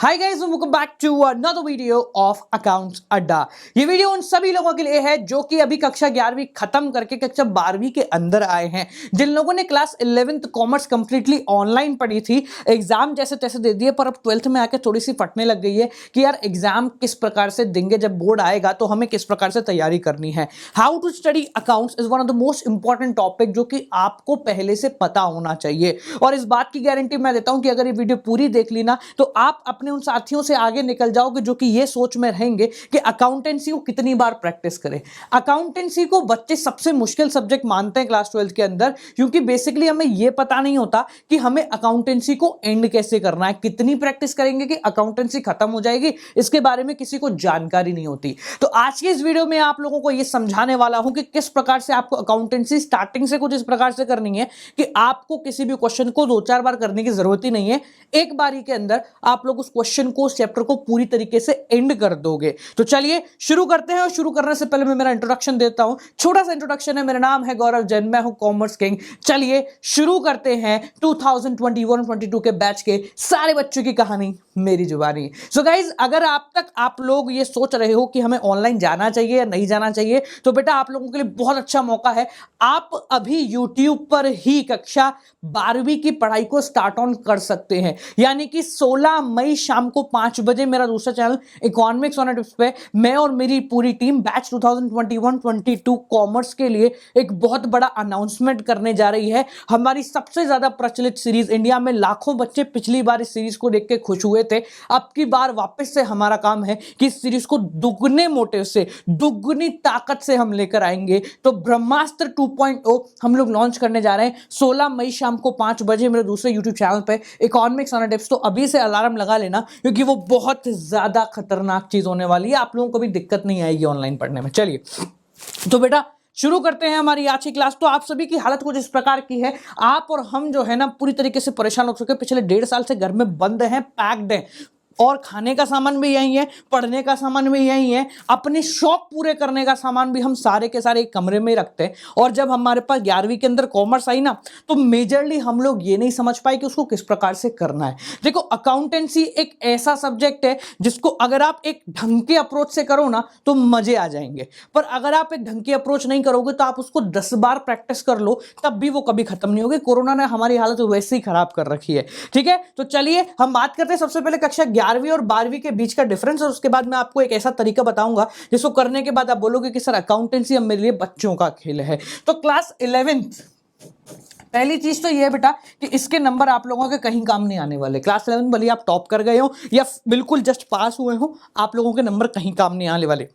Hi guys, welcome back to another video of accounts Adda. ये video उन सभी लोगों के लिए है जो कि अभी कक्षा 11वीं खत्म करके कक्षा 12वीं के अंदर आए हैं, जिन लोगों ने class 11th commerce completely online पढ़ी थी, एग्जाम जैसे तैसे दे दिए, पर अब 12th में आके थोड़ी सी फटने लग गई है कि यार एग्जाम किस प्रकार से देंगे, जब बोर्ड आएगा तो हमें किस प्रकार से तैयारी करनी है। How to study accounts is one of the most important topic जो कि आपको पहले से पता होना चाहिए, और इस बात की गारंटी मैं देता हूं कि अगर ये वीडियो पूरी देख ली ना तो आप अपने उन साथियों से आगे निकल जाओगे जो कि ये सोच में रहेंगे कि अकाउंटेंसी को कितनी बार प्रैक्टिस करें। अकाउंटेंसी को बच्चे सबसे मुश्किल सब्जेक्ट मानते हैं क्लास 12 के अंदर, क्योंकि बेसिकली हमें यह पता नहीं होता कि हमें अकाउंटेंसी को एंड कैसे करना है, कितनी प्रैक्टिस करेंगे कि अकाउंटेंसी खत्म हो जाएगी, इसके बारे में किसी को जानकारी नहीं होती। तो आज की इस वीडियो में आप लोगों को यह समझाने वाला हूं कि किस प्रकार से आपको अकाउंटेंसी स्टार्टिंग से कुछ इस प्रकार से करनी है कि आपको किसी भी क्वेश्चन को 2-4 बार करने की जरूरत ही नहीं है, एक बारी के अंदर आप लोग उस क्वेश्चन को, उस चैप्टर को पूरी तरीके से एंड कर दोगे। तो चलिए शुरू करते हैं, और शुरू करने से पहले मैं मेरा इंट्रोडक्शन देता हूं। छोटा सा इंट्रोडक्शन है, मेरा नाम है गौरव जैन, मैं हूं कॉमर्स किंग। चलिए शुरू करते हैं 2021-22 के बैच के सारे बच्चों की कहानी मेरी जुबानी। सो गाइज, अगर आप तक आप लोग ये सोच रहे हो कि हमें ऑनलाइन जाना चाहिए या नहीं जाना चाहिए, तो बेटा आप लोगों के लिए बहुत अच्छा मौका है। आप अभी यूट्यूब पर ही कक्षा 12वीं की पढ़ाई को स्टार्ट ऑन कर सकते हैं, यानी कि 16 मई शाम को 5 बजे मेरा दूसरा चैनल इकोनॉमिक्स ऑन टिप्स पे मैं और मेरी पूरी टीम बैच 2021-22 कॉमर्स के लिए एक बहुत बड़ा अनाउंसमेंट करने जा रही है। हमारी सबसे ज्यादा प्रचलित सीरीज, इंडिया में लाखों बच्चे पिछली बार इस सीरीज को देख के खुश हुए थे, अब की बार वापस से हमारा काम है कि इस सीरीज को दुगने मोटिव से, दुगनी ताकत से हम लेकर आएंगे। तो ब्रह्मास्त्र 2.0 हम लोग लॉन्च करने जा रहे हैं 16 मई शाम को 5 बजे मेरे दूसरे यूट्यूब चैनल पे इकोनॉमिक्स ऑन टिप्स। तो अभी से अलार्म लगा लेना, क्योंकि वो बहुत ज्यादा खतरनाक चीज होने वाली है, आप लोगों को भी दिक्कत नहीं आएगी ऑनलाइन पढ़ने में। चलिए तो बेटा शुरू करते हैं हमारी आज की क्लास। तो आप सभी की हालत कुछ इस प्रकार की है, आप और हम जो है ना पूरी तरीके से परेशान हो चुके हैं, पिछले 1.5 साल से घर में बंद हैं, पैक्ड हैं, और खाने का सामान भी यही है, पढ़ने का सामान भी यही है, अपने शौक पूरे करने का सामान भी हम सारे के सारे एक कमरे में रखते हैं। और जब हमारे पास 11वीं के अंदर कॉमर्स आई ना, तो मेजरली हम लोग ये नहीं समझ पाए कि उसको किस प्रकार से करना है। देखो, अकाउंटेंसी एक ऐसा सब्जेक्ट है जिसको अगर आप एक ढंग के अप्रोच से करो ना तो मजे आ जाएंगे, पर अगर आप एक ढंग की अप्रोच नहीं करोगे तो आप उसको 10 बार प्रैक्टिस कर लो तब भी वो कभी खत्म नहीं होगी। कोरोना ने हमारी हालत वैसे ही खराब कर रखी है। ठीक है, तो चलिए हम बात करते हैं सबसे पहले कक्षा 11वीं और 12वीं के बीच का डिफरेंस, और उसके बाद मैं आपको एक ऐसा तरीका बताऊंगा जिसको करने के बाद आप बोलोगे कि सर अकाउंटेंसी अब मेरे लिए बच्चों का खेल है। तो क्लास 11th, पहली चीज तो ये है बेटा कि इसके नंबर आप लोगों के कहीं काम नहीं आने वाले। क्लास 11 भले आप टॉप कर गए हो या बिल्कुल जस्ट पास हुए हो, आप लोगों के नंबर कहीं काम नहीं आने वाले।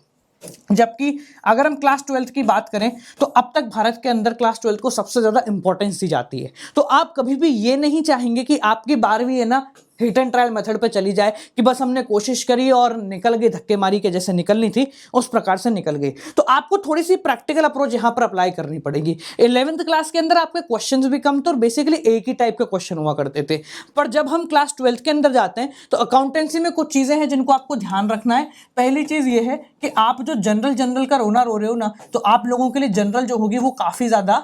जबकि अगर हम क्लास 12 की बात करें तो अब तक भारत के अंदर क्लास 12 को सबसे ज्यादा इंपॉर्टेंस दी जाती है। तो आप कभी भी ये नहीं चाहेंगे कि आपकी 12वीं है ना हिट एंड ट्रायल मेथड पे चली जाए कि बस हमने कोशिश करी और निकल गई, धक्के मारी के जैसे निकलनी थी उस प्रकार से निकल गई। तो आपको थोड़ी सी प्रैक्टिकल अप्रोच यहां पर अप्लाई करनी पड़ेगी। 11th क्लास के अंदर आपके क्वेश्चंस भी कम थे और बेसिकली एक ही टाइप के क्वेश्चन हुआ करते थे, पर जब हम क्लास 12 के अंदर जाते हैं तो अकाउंटेंसी में कुछ चीजें हैं जिनको आपको ध्यान रखना है। पहली चीज ये है कि आप जो जनरल का रोना रो रहे हो ना, तो आप लोगों के लिए जनरल जो होगी वो काफी ज्यादा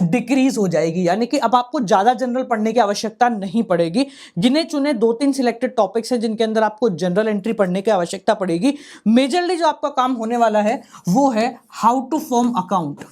डिक्रीज हो जाएगी, यानी कि अब आपको ज्यादा जनरल पढ़ने की आवश्यकता नहीं पड़ेगी। गिने चुने 2-3 सिलेक्टेड टॉपिक्स हैं जिनके अंदर आपको जनरल एंट्री पढ़ने की आवश्यकता पड़ेगी। मेजरली जो आपका काम होने वाला है वो है how to form account,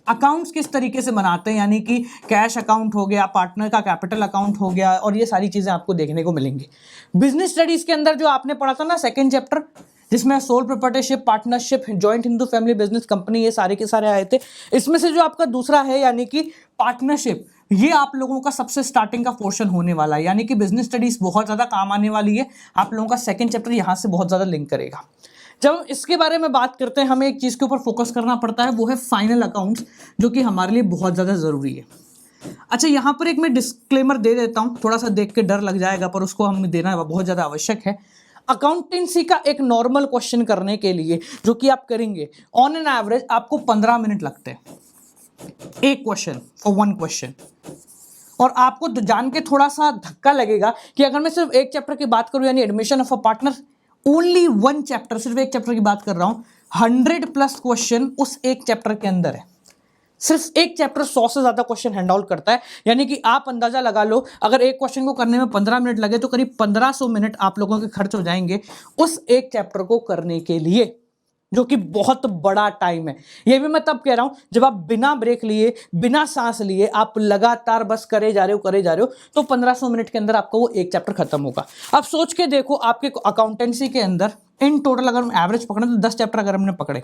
accounts किस तरीके से बनाते हैं, यानी कि कैश अकाउंट हो गया, पार्टनर का कैपिटल अकाउंट हो गया, और ये सारी चीजें आपको देखने को मिलेंगी। बिजनेस स्टडीज के अंदर जो आपने पढ़ा था ना सेकेंड चैप्टर, जिसमें sole proprietorship, partnership, joint Hindu family business company, ये सारे के सारे आए थे। इसमें से जो आपका दूसरा है यानी कि पार्टनरशिप, ये आप लोगों का सबसे स्टार्टिंग का पोर्शन होने वाला है, यानी कि बिजनेस स्टडीज बहुत ज्यादा काम आने वाली है। आप लोगों का सेकंड चैप्टर यहां से बहुत ज्यादा लिंक करेगा। जब हम इसके बारे में बात करते हैं, हमें एक चीज के ऊपर फोकस करना पड़ता है, वो है फाइनल अकाउंट्स, जो कि हमारे लिए बहुत ज्यादा जरूरी है। अच्छा, यहां पर एक मैं डिस्क्लेमर दे देता हूं, थोड़ा सा देख के डर लग जाएगा पर उसको हमें देना बहुत ज्यादा आवश्यक है। अकाउंटेंसी का एक नॉर्मल क्वेश्चन करने के लिए जो कि आप करेंगे, ऑन एन एवरेज आपको 15 मिनट लगते हैं एक क्वेश्चन, फॉर वन क्वेश्चन। और आपको जान के थोड़ा सा धक्का लगेगा कि अगर मैं सिर्फ एक चैप्टर की बात करूं, यानी admission of a partner, only one chapter, सिर्फ एक चैप्टर की बात कर रहा हूं, 100+ क्वेश्चन उस एक चैप्टर के अंदर है। सिर्फ एक चैप्टर 100 से ज्यादा क्वेश्चन हैंड आउट करता है, यानी कि आप अंदाजा लगा लो अगर एक क्वेश्चन को करने में 15 मिनट लगे तो करीब 1500 मिनट आप लोगों के खर्च हो जाएंगे उस एक चैप्टर को करने के लिए, जो कि बहुत बड़ा टाइम है। ये भी मैं तब कह रहा हूं जब आप बिना ब्रेक लिए, बिना सांस लिए आप लगातार बस करे जा रहे हो तो 1500 मिनट के अंदर आपका वो एक चैप्टर खत्म होगा। अब सोच के देखो आपके अकाउंटेंसी के अंदर इन टोटल अगर हम एवरेज पकड़े तो 10 चैप्टर अगर हमने पकड़े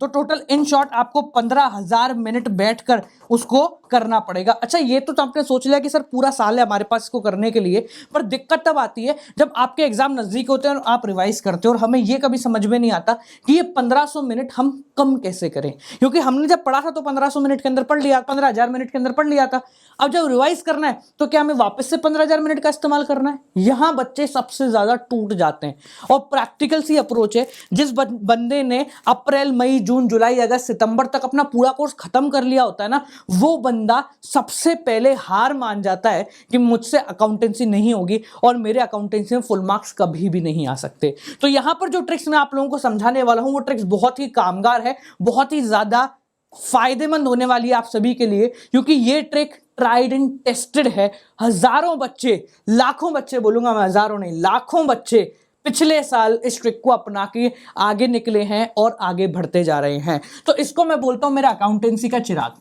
तो टोटल इन शॉर्ट आपको 15,000 मिनट बैठकर उसको करना पड़ेगा। अच्छा ये तो आपने सोच लिया कि सर पूरा साल है हमारे पास इसको करने के लिए, पर दिक्कत तब आती है जब आपके एग्जाम नजदीक होते हैं और आप रिवाइज करते हो और हमें ये कभी समझ में नहीं आता कि ये 1500 मिनट हम कम कैसे करें, क्योंकि हमने जब पढ़ा था तो 1500 मिनट के अंदर पढ़ लिया, 15,000 मिनट के अंदर पढ़ लिया था। अब जब रिवाइज करना है तो क्या हमें वापस से 15,000 मिनट का इस्तेमाल करना है? यहां बच्चे सबसे ज्यादा टूट जाते हैं। और प्रैक्टिकल सी अप्रोच है, जिस बंदे ने अप्रैल मई जून जुलाई अगस्त सितंबर तक अपना पूरा कोर्स खत्म कर लिया होता है ना, वो बंदा सबसे पहले हार मान जाता है कि मुझसे अकाउंटेंसी नहीं होगी और मेरे अकाउंटेंसी में फुल मार्क्स कभी भी नहीं आ सकते। तो यहां पर जो ट्रिक्स मैं आप लोगों को समझाने वाला हूं वो ट्रिक्स बहुत ही कामगार है, बहुत ही ज्यादा फायदेमंद होने वाली है आप सभी के लिए, क्योंकि ये ट्रिक ट्राइड एंड टेस्टेड है। हजारों बच्चे, लाखों बच्चे, बोलूंगा मैं हजारों नहीं, लाखों बच्चे पिछले साल इस ट्रिक को अपना के आगे निकले हैं और आगे बढ़ते जा रहे हैं। तो इसको मैं बोलता हूं मेरा अकाउंटेंसी का चिराग।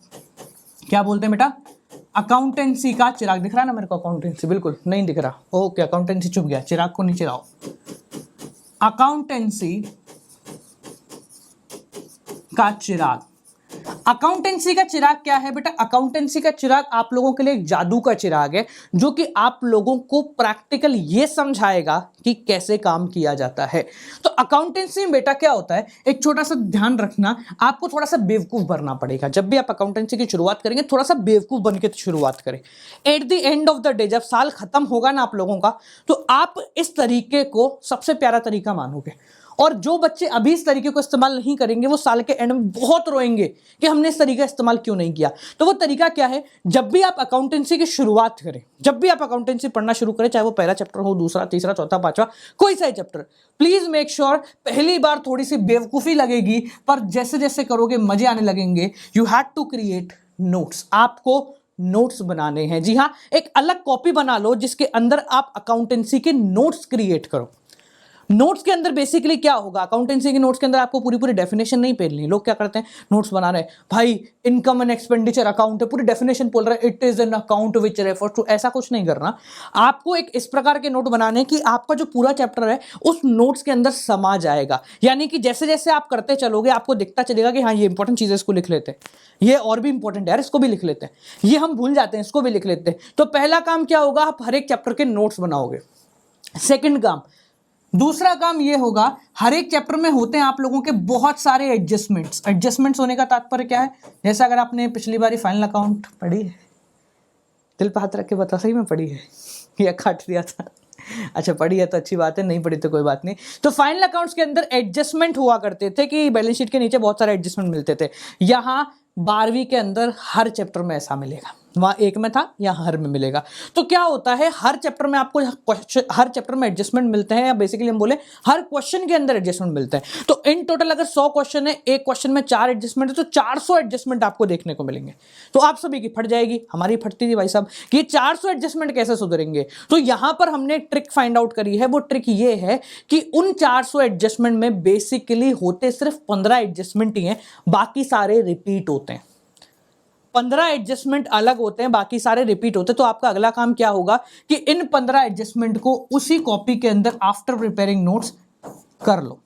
क्या बोलते हैं बेटा? अकाउंटेंसी का चिराग। दिख रहा है ना मेरे को अकाउंटेंसी? बिल्कुल नहीं दिख रहा, ओके अकाउंटेंसी चुप गया, चिराग को नीचे लाओ। अकाउंटेंसी का चिराग। अकाउंटेंसी का चिराग क्या है बेटा? अकाउंटेंसी का चिराग आप लोगों के लिए एक जादू का चिराग है जो कि आप लोगों को प्रैक्टिकल ये समझाएगा कि कैसे काम किया जाता है। तो अकाउंटेंसी में बेटा क्या होता है, एक छोटा सा ध्यान रखना, आपको थोड़ा सा बेवकूफ बनना पड़ेगा। जब भी आप अकाउंटेंसी की शुरुआत करेंगे थोड़ा सा बेवकूफ बन के शुरुआत करें। At the end of the day जब साल खत्म होगा ना आप लोगों का, तो आप इस तरीके को सबसे प्यारा तरीका मानोगे। और जो बच्चे अभी इस तरीके को इस्तेमाल नहीं करेंगे वो साल के एंड में बहुत रोएंगे कि हमने इस तरीका इस्तेमाल क्यों नहीं किया। तो वो तरीका क्या है? जब भी आप अकाउंटेंसी की शुरुआत करें, जब भी आप अकाउंटेंसी पढ़ना शुरू करें, चाहे वो पहला चैप्टर हो, दूसरा, तीसरा, चौथा, पांचवा, कोई सा चैप्टर, प्लीज मेक श्योर पहली बार थोड़ी सी बेवकूफी लगेगी, पर जैसे जैसे करोगे मजे आने लगेंगे। You have to create notes. आपको नोट्स बनाने हैं। जी हाँ, एक अलग कॉपी बना लो जिसके अंदर आप अकाउंटेंसी के नोट्स क्रिएट करो। नोट्स के अंदर बेसिकली क्या होगा, अकाउंटेंसी के नोट्स के अंदर आपको पूरी पूरी डेफिनेशन नहीं पढ़नी। लोग क्या करते हैं, नोट्स बना रहे हैं, भाई इनकम एंड एक्सपेंडिचर अकाउंट है, पूरी डेफिनेशन बोल रहे हैं, it is an account which refers to. ऐसा कुछ नहीं करना। आपको एक इस प्रकार के नोट बनाने कि आपका जो पूरा चैप्टर है उस नोट्स के अंदर समा जाएगा। यानी कि जैसे जैसे आप करते चलोगे आपको दिखता चलेगा कि हाँ ये इंपॉर्टेंट चीज है, इसको लिख लेते हैं, ये और भी इंपॉर्टेंट है यार, इसको भी लिख लेते हैं, ये हम भूल जाते हैं, इसको भी लिख लेते हैं। तो पहला काम क्या होगा, आप हर एक चैप्टर के नोट्स बनाओगे। सेकेंड काम, दूसरा काम ये होगा, हर एक चैप्टर में होते हैं आप लोगों के बहुत सारे एडजस्टमेंट्स। एडजस्टमेंट्स होने का तात्पर्य क्या है? जैसे अगर आपने पिछली बारी फाइनल अकाउंट पढ़ी है, दिल पे हाथ रख के बता, सही में पढ़ी है या काट दिया था? अच्छा पढ़ी है तो अच्छी बात है, नहीं पढ़ी तो कोई बात नहीं। तो फाइनल अकाउंट्स के अंदर एडजस्टमेंट हुआ करते थे कि बैलेंस शीट के नीचे बहुत सारे एडजस्टमेंट मिलते थे। यहां 12वीं के अंदर हर चैप्टर में ऐसा मिलेगा, वहां एक में था, यहां हर में मिलेगा। तो क्या होता है, हर चैप्टर में आपको हर चैप्टर में एडजस्टमेंट मिलते हैं, या बेसिकली हम बोले हर क्वेश्चन के अंदर एडजस्टमेंट मिलते हैं। तो इन टोटल अगर 100 क्वेश्चन है, एक क्वेश्चन में 4 एडजस्टमेंट है, तो 400 एडजस्टमेंट आपको देखने को मिलेंगे। तो आप सभी की फट जाएगी, हमारी फटती थी भाई साहब कि 400 एडजस्टमेंट कैसे सुधरेंगे। तो यहां पर हमने एक ट्रिक फाइंड आउट करी है। वो ट्रिक ये है कि उन 400 एडजस्टमेंट में बेसिकली होते सिर्फ 15 एडजस्टमेंट ही हैं, बाकी सारे रिपीट होते हैं। 15 एडजस्टमेंट अलग होते हैं, बाकी सारे रिपीट होते हैं। तो आपका अगला काम क्या होगा कि इन 15 एडजस्टमेंट को उसी कॉपी के अंदर आफ्टर प्रिपेयरिंग नोट्स कर लो।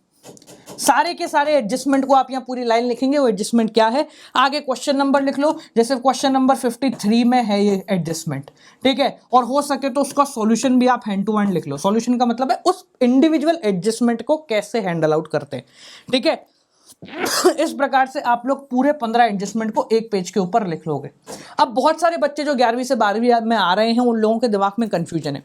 सारे के सारे एडजस्टमेंट को आप यहां पूरी लाइन लिखेंगे, वो एडजस्टमेंट क्या है, आगे क्वेश्चन नंबर लिख लो। जैसे क्वेश्चन नंबर 53 में है ये एडजस्टमेंट, ठीक है, और हो सके तो उसका सॉल्यूशन भी आप हैंड टू हैंड लिख लो। सॉल्यूशन का मतलब है उस इंडिविजुअल एडजस्टमेंट को कैसे हैंडल आउट करते हैं, ठीक है। इस प्रकार से आप लोग पूरे 15 एडजस्टमेंट को एक पेज के ऊपर लिख लोगे। अब बहुत सारे बच्चे जो 11वीं से 12वीं में आ रहे हैं, उन लोगों के दिमाग में कंफ्यूजन है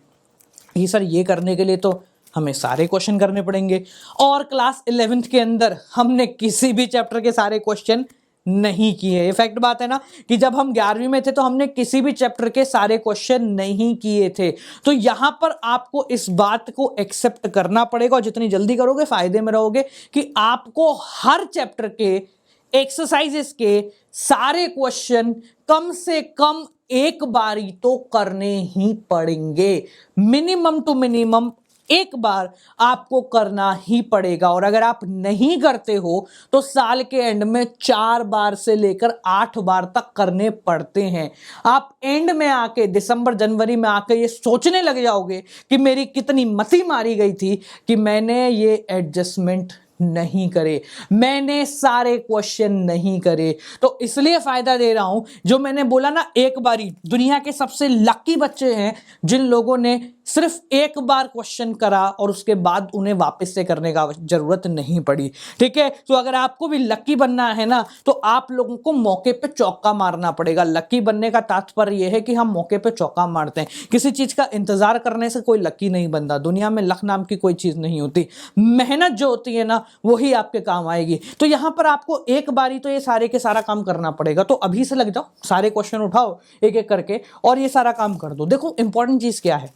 कि सर ये करने के लिए तो हमें सारे क्वेश्चन करने पड़ेंगे, और क्लास 11th के अंदर हमने किसी भी चैप्टर के सारे क्वेश्चन नहीं किए। ये फैक्ट बात है ना कि जब हम 11वीं में थे तो हमने किसी भी चैप्टर के सारे क्वेश्चन नहीं किए थे। तो यहां पर आपको इस बात को एक्सेप्ट करना पड़ेगा, और जितनी जल्दी करोगे फायदे में रहोगे, कि आपको हर चैप्टर के एक्सरसाइजेस के सारे क्वेश्चन कम से कम एक बारी तो करने ही पड़ेंगे। मिनिमम टू मिनिमम एक बार आपको करना ही पड़ेगा, और अगर आप नहीं करते हो तो साल के एंड में 4 बार से लेकर 8 बार तक करने पड़ते हैं। आप एंड में आके दिसंबर जनवरी में आके ये सोचने लग जाओगे कि मेरी कितनी मती मारी गई थी कि मैंने ये एडजस्टमेंट नहीं करे, मैंने सारे क्वेश्चन नहीं करे। तो इसलिए फायदा दे रहा हूं, जो मैंने बोला ना, एक बारी दुनिया के सबसे लकी बच्चे हैं जिन लोगों ने सिर्फ एक बार क्वेश्चन करा और उसके बाद उन्हें वापस से करने का जरूरत नहीं पड़ी। ठीक है, तो अगर आपको भी लकी बनना है ना, तो आप लोगों को मौके पे चौका मारना पड़ेगा। लकी बनने का तात्पर्य यह है कि हम मौके पे चौका मारते हैं। किसी चीज का इंतजार करने से कोई लकी नहीं बनता। दुनिया में लक नाम की कोई चीज नहीं होती। मेहनत जो होती है ना, वही आपके काम आएगी। तो यहां पर आपको एक बारी तो ये सारे के सारा काम करना पड़ेगा। तो अभी से लग जाओ, सारे क्वेश्चन उठाओ एक एक करके और ये सारा काम कर दो। देखो इंपॉर्टेंट चीज क्या है,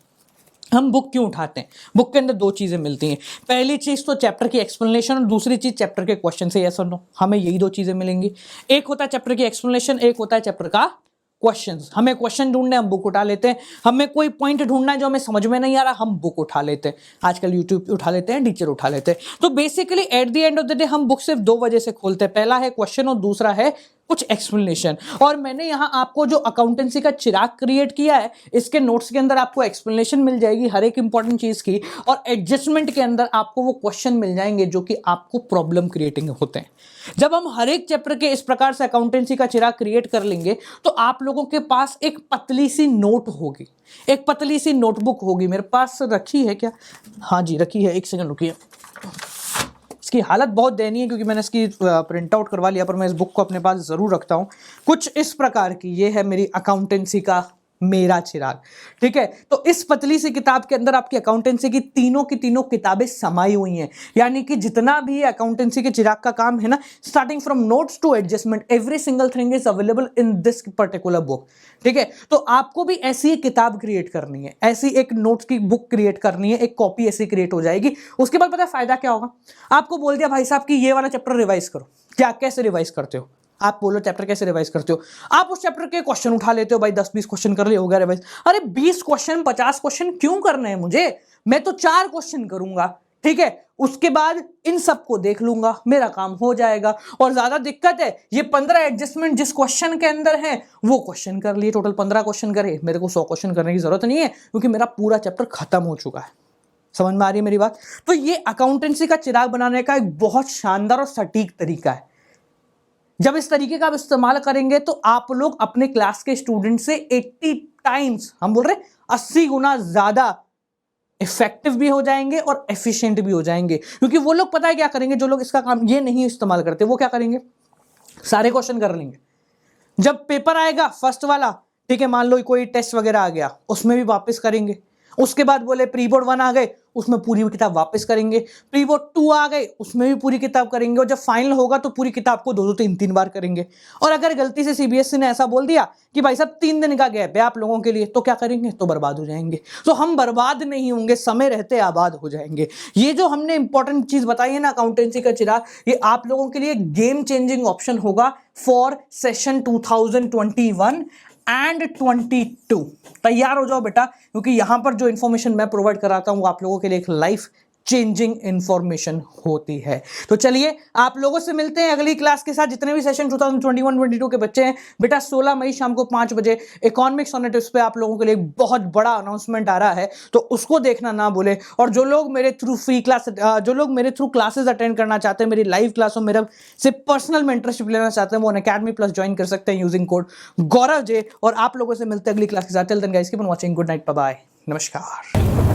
हम बुक क्यों उठाते हैं? बुक के अंदर 2 चीजें मिलती हैं। पहली चीज तो चैप्टर की एक्सप्लेनेशन और दूसरी चीज चैप्टर के क्वेश्चन से यस और नो। हमें यही 2 चीजें मिलेंगी। एक होता है चैप्टर की एक्सप्लेनेशन, एक होता है चैप्टर का क्वेश्चंस। हमें क्वेश्चन ढूंढने, हम बुक उठा लेते हैं। हमें कोई पॉइंट ढूंढना है जो हमें समझ में नहीं आ रहा, हम बुक उठा लेते हैं। आजकल यूट्यूब पे उठा लेते हैं, टीचर उठा लेते हैं। तो basically at the end of the day हम बुक सिर्फ 2 वजह से खोलते हैं। पहला है क्वेश्चन और दूसरा है कुछ एक्सप्लेनेशन। और मैंने यहां आपको जो अकाउंटेंसी का चिराग क्रिएट किया है, इसके नोट्स के अंदर आपको एक्सप्लेनेशन मिल जाएगी हर एक इंपॉर्टेंट चीज की, और एडजस्टमेंट के अंदर आपको वो क्वेश्चन मिल जाएंगे जो कि आपको प्रॉब्लम क्रिएटिंग होते हैं। जब हम हर एक चैप्टर के इस प्रकार से अकाउंटेंसी का चिराग क्रिएट कर लेंगे तो आप लोगों के पास एक पतली सी नोट होगी, एक पतली सी नोटबुक होगी। मेरे पास रखी है क्या? हाँ जी रखी है, एक सेकंड रुकिए। इसकी हालत बहुत दयनीय है क्योंकि मैंने इसकी प्रिंट आउट करवा लिया, पर मैं इस बुक को अपने पास जरूर रखता हूं। कुछ इस प्रकार की ये है मेरी अकाउंटेंसी का मेरा चिराग। ठीक है, तो इस पतली सी किताब के अंदर आपकी अकाउंटेंसी की तीनों किताबें समाई हुई हैं। यानी कि जितना भी अकाउंटेंसी के चिराग का काम है ना, starting from notes to adjustment, every single thing is available in this particular book. ठीक है, तो आपको भी ऐसी एक किताब क्रिएट करनी है, ऐसी एक नोट्स की बुक क्रिएट करनी है, एक कॉपी ऐसी क्रिएट हो जाएगी। उसके बाद पता है फायदा क्या होगा? आपको बोल दिया भाई साहब कि ये वाला चैप्टर रिवाइज करो। क्या, कैसे रिवाइज करते हो? आप बोलो चैप्टर कैसे रिवाइज करते हो? आप उस चैप्टर के क्वेश्चन उठा लेते हो, भाई 10-20 क्वेश्चन कर लिए, हो गया रिवाइज। अरे 20 क्वेश्चन 50 क्वेश्चन क्यों करने हैं मुझे? मैं तो 4 क्वेश्चन करूंगा। ठीक है, उसके बाद इन सबको देख लूंगा, मेरा काम हो जाएगा। और ज्यादा दिक्कत है ये 15 एडजस्टमेंट जिस क्वेश्चन के अंदर है वो क्वेश्चन कर लिए, टोटल 15 क्वेश्चन करे। मेरे को 100 क्वेश्चन करने की जरूरत नहीं है क्योंकि मेरा पूरा चैप्टर खत्म हो चुका है। समझ में आ रही है मेरी बात? तो ये अकाउंटेंसी का चिराग बनाने का एक बहुत शानदार और सटीक तरीका है। जब इस तरीके का आप इस्तेमाल करेंगे तो आप लोग अपने क्लास के स्टूडेंट से 80 टाइम्स, हम बोल रहे 80 गुना ज्यादा इफेक्टिव भी हो जाएंगे और एफिशिएंट भी हो जाएंगे। क्योंकि वो लोग पता है क्या करेंगे, जो लोग इसका काम ये नहीं इस्तेमाल करते, वो क्या करेंगे, सारे क्वेश्चन कर लेंगे। जब पेपर आएगा फर्स्ट वाला, ठीक है, मान लो कोई टेस्ट वगैरह आ गया, उसमें भी वापस करेंगे। उसके बाद बोले प्री बोर्ड 1 आ गए, उसमें पूरी किताब वापस करेंगे। प्री बोर्ड 2 आ गए, उसमें भी पूरी किताब करेंगे। और जब फाइनल होगा तो पूरी किताब को 2-2, 3-3 बार करेंगे। और अगर गलती से सीबीएसई ने ऐसा बोल दिया कि भाई साहब 3 दिन का गैप है आप लोगों के लिए, तो क्या करेंगे? तो बर्बाद हो जाएंगे। तो हम बर्बाद नहीं होंगे, समय रहते आबाद हो जाएंगे। ये जो हमने इंपॉर्टेंट चीज बताई है ना अकाउंटेंसी का चिराग, ये आप लोगों के लिए गेम चेंजिंग ऑप्शन होगा फॉर सेशन 2021 एंड 22। तैयार हो जाओ बेटा, क्योंकि यहां पर जो इंफॉर्मेशन मैं प्रोवाइड कराता हूं वो आप लोगों के लिए एक लाइफ चेंजिंग इंफॉर्मेशन होती है। तो चलिए आप लोगों से मिलते हैं अगली क्लास के साथ। जितने भी सेशन 2021-22 के बच्चे हैं बेटा, 16 मई शाम को 5 बजे इकोनॉमिक्स ऑन टिप्स पे आप लोगों के लिए एक बहुत बड़ा अनाउंसमेंट आ रहा है, तो उसको देखना ना भूले। और जो लोग मेरे थ्रू जो लोग मेरे थ्रू क्लासेस अटेंड करना चाहते हैं, मेरी लाइव क्लास और मेरा से पर्सनल मेंटरशिप लेना चाहते हैं, वो अनअकैडमी प्लस ज्वाइन कर सकते हैं यूजिंग कोड गौरव जे। और आप लोगों से मिलते हैं अगली क्लास के साथ। Till then guys keep on watching, good night, bye bye, नमस्कार।